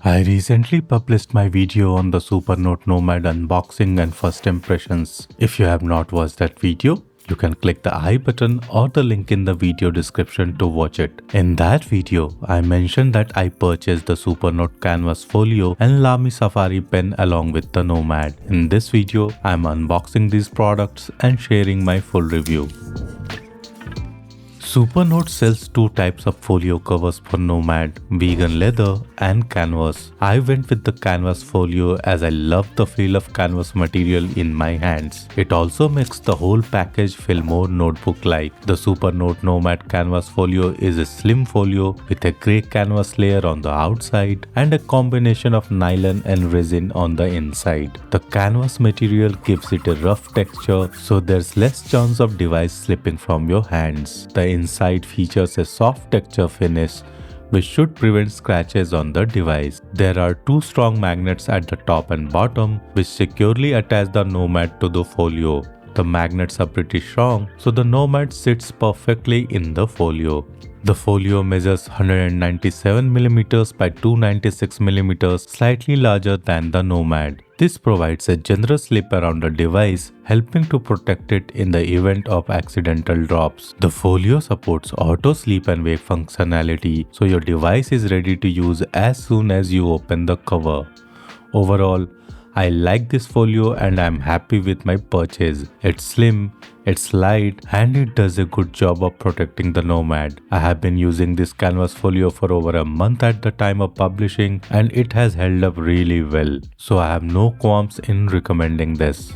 I recently published my video on the Supernote Nomad unboxing and first impressions. If you have not watched that video, you can click the I button or the link in the video description to watch it. In that video, I mentioned that I purchased the Supernote Canvas Folio and Lamy Safari pen along with the Nomad. In this video, I am unboxing these products and sharing my full review. Supernote sells two types of folio covers for Nomad, vegan leather and canvas. I went with the canvas folio as I love the feel of canvas material in my hands. It also makes the whole package feel more notebook-like. The Supernote Nomad canvas folio is a slim folio with a grey canvas layer on the outside and a combination of nylon and resin on the inside. The canvas material gives it a rough texture, so there's less chance of device slipping from your hands. The inside features a soft texture finish which should prevent scratches on the device. There are two strong magnets at the top and bottom which securely attach the Nomad to the folio. The magnets are pretty strong, so the Nomad sits perfectly in the folio. The folio measures 197mm by 296mm, slightly larger than the Nomad. This provides a generous slip around the device, helping to protect it in the event of accidental drops. The folio supports auto sleep and wake functionality, so your device is ready to use as soon as you open the cover. Overall, I like this folio and I'm happy with my purchase. It's slim, it's light, and it does a good job of protecting the Nomad. I have been using this canvas folio for over a month at the time of publishing and it has held up really well. So I have no qualms in recommending this.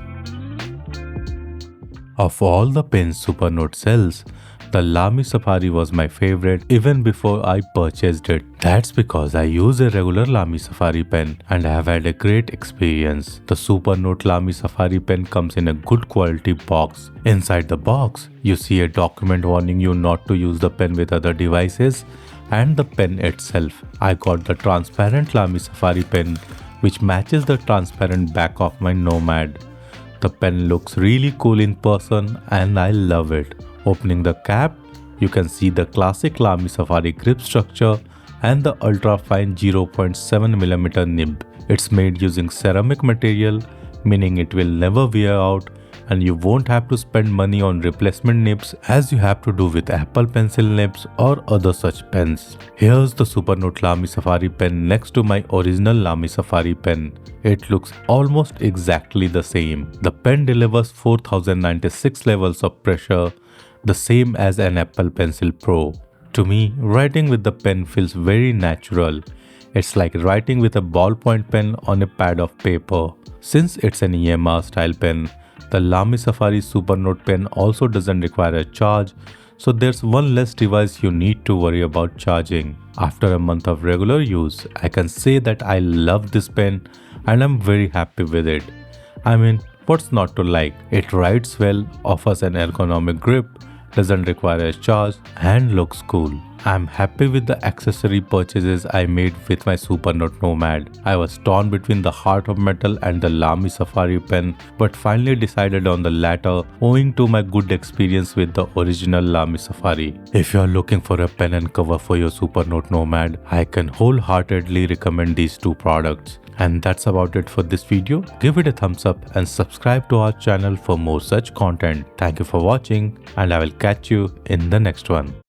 Of all the pens Supernote sells, the Lamy Safari was my favorite even before I purchased it. That's because I use a regular Lamy Safari pen and I have had a great experience. The Supernote Lamy Safari pen comes in a good quality box. Inside the box, you see a document warning you not to use the pen with other devices and the pen itself. I got the transparent Lamy Safari pen which matches the transparent back of my Nomad. The pen looks really cool in person and I love it. Opening the cap, you can see the classic Lamy Safari grip structure and the ultra-fine 0.7mm nib. It's made using ceramic material, meaning it will never wear out and you won't have to spend money on replacement nibs as you have to do with Apple Pencil nibs or other such pens. Here's the Supernote Lamy Safari pen next to my original Lamy Safari pen. It looks almost exactly the same. The pen delivers 4096 levels of pressure, the same as an Apple Pencil Pro. To me, writing with the pen feels very natural. It's like writing with a ballpoint pen on a pad of paper. Since it's an EMR style pen, the Lamy Safari Supernote pen also doesn't require a charge, so there's one less device you need to worry about charging. After a month of regular use, I can say that I love this pen and I'm very happy with it. I mean, what's not to like? It writes well, offers an ergonomic grip, doesn't require a charge, and looks cool. I'm happy with the accessory purchases I made with my Supernote Nomad. I was torn between the Heart of Metal and the Lamy Safari pen, but finally decided on the latter owing to my good experience with the original Lamy Safari. If you are looking for a pen and cover for your Supernote Nomad, I can wholeheartedly recommend these two products. And that's about it for this video. Give it a thumbs up and subscribe to our channel for more such content. Thank you for watching and I will catch you in the next one.